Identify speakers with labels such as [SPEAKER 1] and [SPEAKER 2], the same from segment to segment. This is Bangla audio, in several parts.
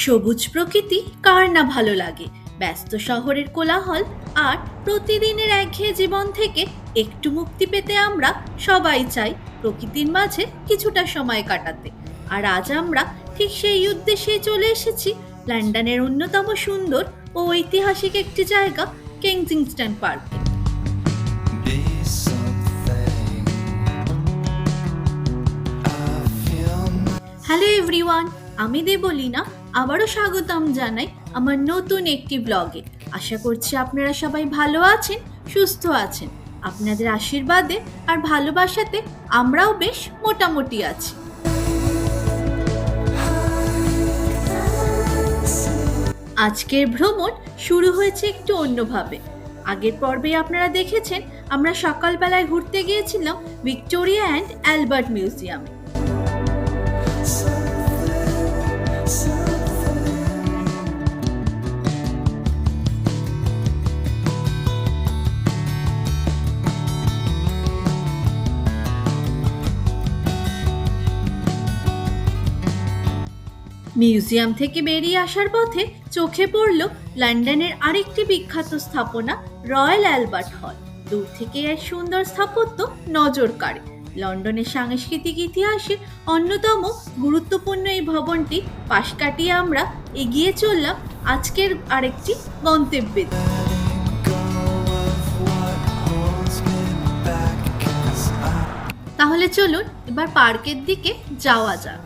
[SPEAKER 1] সবুজ প্রকৃতি কার না ভালো লাগে। ব্যস্ত শহরের কোলাহল আর প্রতিদিনের একঘেয়ে জীবন থেকে একটু মুক্তি পেতে আমরা সবাই চাই প্রকৃতির মাঝে কিছুটা সময় কাটাতে। আর আজ আমরা ঠিক সেই উদ্দেশ্যেই চলে এসেছি লন্ডনের অন্যতম সুন্দর ও ঐতিহাসিক একটি জায়গা কেনসিংটন পার্কে। হ্যালো এভরিওয়ান, আমি দেবলীনা আবারও স্বাগতম জানাই আমার নতুন একটি ব্লগে। আশা করছি আপনারা সবাই ভালো আছেন, সুস্থ আছেন। আপনাদের আশীর্বাদে আর ভালোবাসাতে আমরাও বেশ মোটামুটি আছি। আজকের ভ্রমণ শুরু হয়েছে একটু অন্যভাবে। আগের পর্বে আপনারা দেখেছেন আমরা সকালবেলায় ঘুরতে গিয়েছিলাম ভিক্টোরিয়া অ্যান্ড অ্যালবার্ট মিউজিয়ামে। মিউজিয়াম থেকে বেরিয়ে আসার পথে চোখে পড়ল লন্ডনের আরেকটি বিখ্যাত স্থাপনা রয়্যাল অ্যালবার্ট হল। দূর থেকে এর সুন্দর স্থাপত্য নজর কাড়ে। লন্ডনের সাংস্কৃতিক ইতিহাসে অন্যতম গুরুত্বপূর্ণ এই ভবনটি পাশ কাটিয়ে আমরা এগিয়ে চললাম আজকের আরেকটি গন্তব্যে। তাহলে চলুন এবার পার্কের দিকে যাওয়া যাক।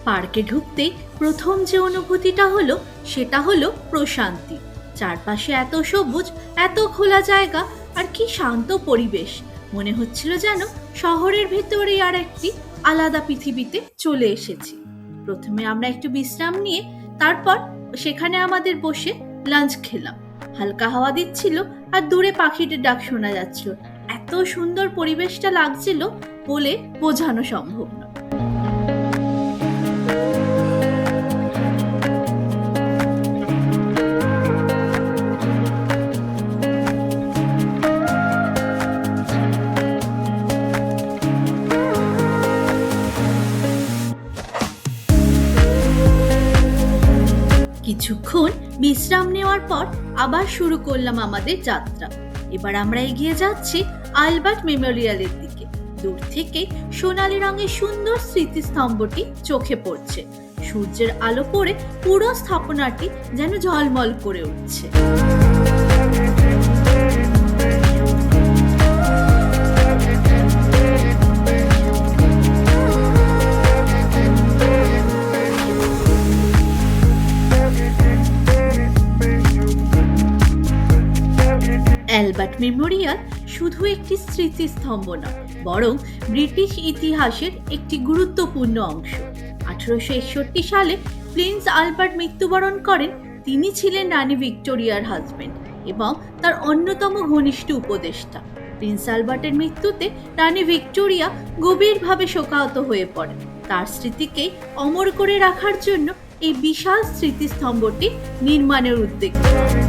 [SPEAKER 1] পার্কে ঢুকতেই প্রথম যে অনুভূতিটা হলো সেটা হলো প্রশান্তি। চারপাশে এত সবুজ, এত খোলা জায়গা আর কি শান্ত পরিবেশ। মনে হচ্ছিল যেন শহরের ভেতরে আর একটি আলাদা পৃথিবীতে চলে এসেছি। প্রথমে আমরা একটু বিশ্রাম নিয়ে তারপর সেখানে আমাদের বসে লাঞ্চ খেলাম। হালকা হাওয়া দিচ্ছিল আর দূরে পাখিদের ডাক শোনা যাচ্ছিল। এত সুন্দর পরিবেশটা লাগছিল বলে বোঝানো সম্ভব না। কিছুক্ষণ বিশ্রাম নেওয়ার পর আবার শুরু করলাম আমাদের যাত্রা। এবার আমরা এগিয়ে যাচ্ছি আলবার্ট মেমোরিয়ালের দিকে। দূর থেকে সোনালী রঙের সুন্দর স্মৃতিস্তম্ভটি চোখে পড়ছে। সূর্যের আলো পড়ে পুরো স্থাপনাটি যেন ঝলমল করে উঠছে। অ্যালবার্ট মেমোরিয়াল শুধু একটি স্মৃতিস্তম্ভ নয়, বরং ব্রিটিশ ইতিহাসের একটি গুরুত্বপূর্ণ অংশ। 1861 সালে প্রিন্স আলবার্ট মৃত্যুবরণ করেন। তিনি ছিলেন রানী ভিক্টোরিয়ার হাজবেন্ড এবং তার অন্যতম ঘনিষ্ঠ উপদেষ্টা। প্রিন্স আলবার্টের মৃত্যুতে রানী ভিক্টোরিয়া গভীরভাবে শোকাহত হয়ে পড়েন। তার স্মৃতিকে অমর করে রাখার জন্য এই বিশাল স্মৃতিস্তম্ভটি নির্মাণের উদ্যোগ নেন।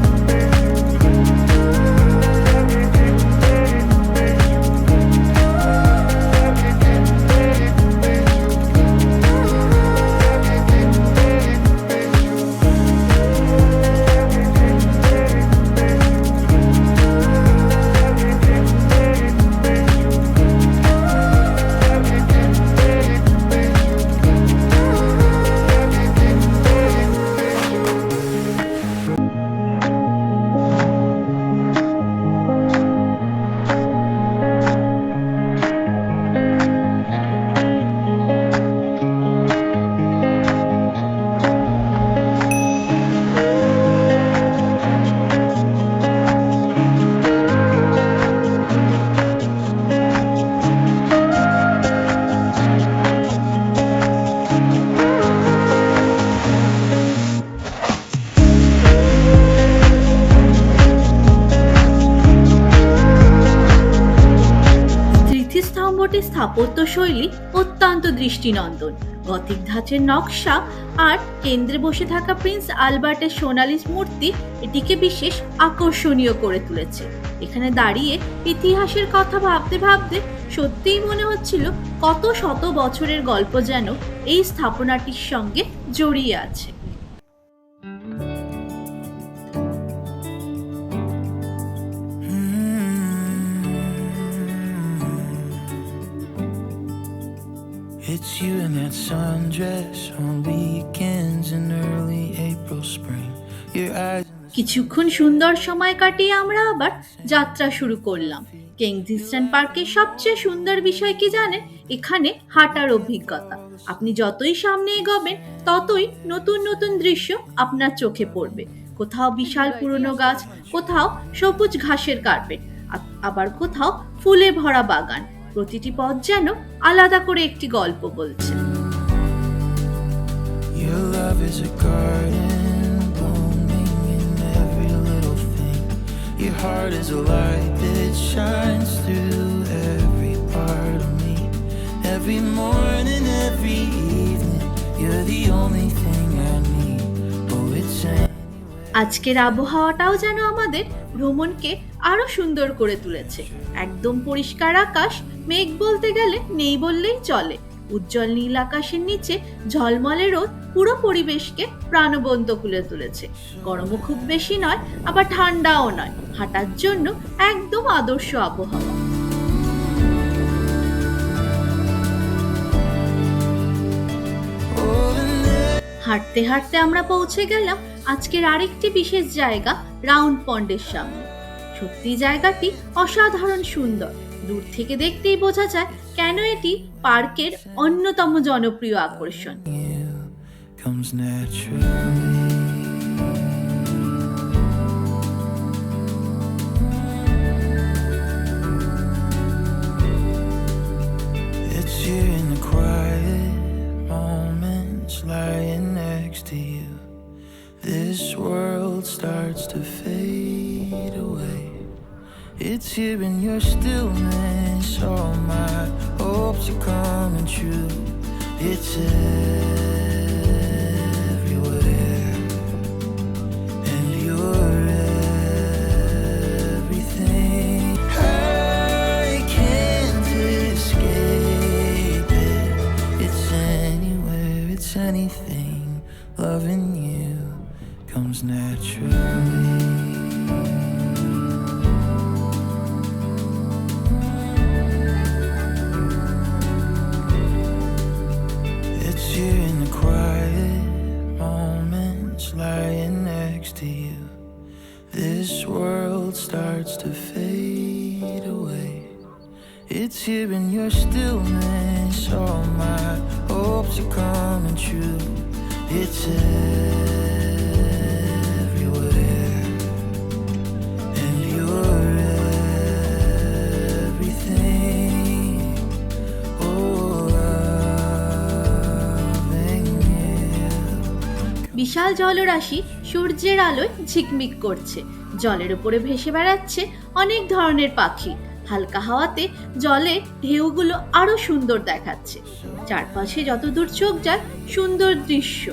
[SPEAKER 1] স্থাপত্যশৈলী অত্যন্ত দৃষ্টিনন্দন। গথিক ধাঁচের নকশা আর কেন্দ্রে বসে থাকা প্রিন্স আলবার্টের সোনালী মূর্তি এটিকে বিশেষ আকর্ষণীয় করে তুলেছে। এখানে দাঁড়িয়ে ইতিহাসের কথা ভাবতে ভাবতে সত্যিই মনে হচ্ছিল কত শত বছরের গল্প যেন এই স্থাপনাটির সঙ্গে জড়িয়ে আছে।
[SPEAKER 2] It's you in that sundress on weekends in early April spring. Your eyes.
[SPEAKER 1] কিছুক্ষণ সুন্দর সময় কাটিয়ে আমরা আবার যাত্রা শুরু করলাম। কেনজিংটন পার্কের সবচেয়ে সুন্দর বিষয় কি জানেন? এখানে হাঁটার অভিজ্ঞতা। আপনি যতই সামনে এগোবেন ততই নতুন নতুন দৃশ্য আপনার চোখে পড়বে। কোথাও বিশাল পুরনো গাছ, কোথাও সবুজ ঘাসের কার্পেট, আবার কোথাও ফুলে ভরা বাগান। প্রতিটি পথ যেন আলাদা করে একটি গল্প বলছে।
[SPEAKER 2] Your love is a garden blooming in every little thing. Your heart is a light that shines through every part of me. Every morning, every evening, you're the only thing I need. Oh, it's
[SPEAKER 1] আজকের আবহাওয়াটাও যেন আমাদের ভ্রমণকে আরো সুন্দর করে তুলেছে। একদম পরিষ্কার আকাশ, মেঘ বলতে গেলে নেই বললেই চলে। উজ্জ্বল নীল আকাশের নিচে ঝলমলে রোদ পুরো পরিবেশকে প্রাণবন্ত করে তুলেছে। গরমও খুব বেশি নয়, আবার ঠান্ডাও নয়। হাঁটার জন্য একদম আদর্শ আবহাওয়া। হাঁটতে হাঁটতে আমরা পৌঁছে গেলাম আজকের আরেকটি বিশেষ জায়গা, রাউন্ড পন্ডের সামনে। সত্যি জায়গাটি অসাধারণ সুন্দর। দূর থেকে দেখতেই বোঝা যায় কেন এটি পার্কের অন্যতম জনপ্রিয় আকর্ষণ।
[SPEAKER 2] Lying next to you, this world starts to fade away. It's here in your stillness, all my hopes are coming true. It's everywhere, and you're everything. I can't escape it. It's anywhere, it's anything. Loving you comes naturally. It's here in the quiet moments, lying next to you. This world starts to fade away. It's here in your stillness, all my hopes are coming true. It's everywhere, and you're everything. Oh, loving you.
[SPEAKER 1] বিশাল জলরাশি সূর্যের আলোয় ঝিকমিক করছে। জলের উপরে ভেসে বেড়াচ্ছে অনেক ধরনের পাখি। হালকা হাওয়াতে জলে ঢেউগুলো আরো সুন্দর দেখাচ্ছে। চারপাশে যতদূর চোখ যায় সুন্দর দৃশ্য।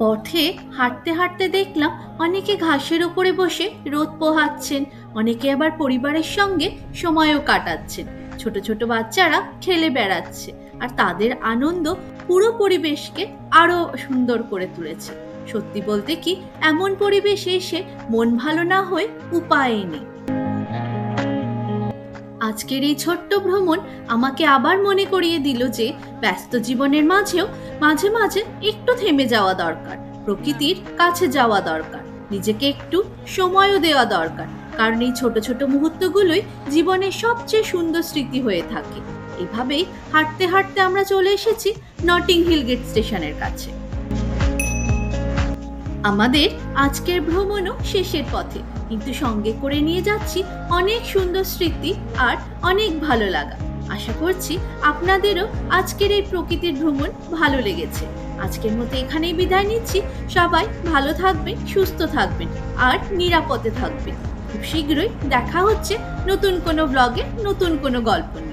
[SPEAKER 1] পথে হাঁটতে হাঁটতে দেখলাম অনেকে ঘাসের উপরে বসে রোদ পোহাচ্ছেন, অনেকে আবার পরিবারের সঙ্গে সময়ও কাটাচ্ছেন। ছোট ছোট বাচ্চারা খেলে বেড়াচ্ছে, আর তাদের আনন্দ পুরো পরিবেশকে আরো সুন্দর করে তুলেছে। সত্যি বলতে কি, এমন পরিবেশে এসে মন ভালো না হয়ে উপায় নেই। আজকের এই ছোট্ট ভ্রমণ আমাকে আবার মনে করিয়ে দিল যে ব্যস্ত জীবনের মাঝেও মাঝে মাঝে একটু থেমে যাওয়া দরকার, প্রকৃতির কাছে যাওয়া দরকার, নিজেকে একটু সময়ও দেওয়া দরকার। কারণ এই ছোট ছোট মুহূর্তগুলোই জীবনের সবচেয়ে সুন্দর স্মৃতি হয়ে থাকে। এভাবেই হাঁটতে হাঁটতে আমরা চলে এসেছি নটিং হিল গেট স্টেশনের কাছে। আমাদের আজকের ভ্রমণও শেষের পথে, কিন্তু সঙ্গে করে নিয়ে যাচ্ছি অনেক সুন্দর স্মৃতি আর অনেক ভালো লাগা। আশা করছি আপনাদেরও আজকের এই প্রকৃতির ভ্রমণ ভালো লেগেছে। আজকের মতো এখানেই বিদায় নিচ্ছি। সবাই ভালো থাকবেন, সুস্থ থাকবেন আর নিরাপদে থাকবেন। খুব শীঘ্রই দেখা হচ্ছে নতুন কোনো ব্লগে, নতুন কোনো গল্প নিয়ে।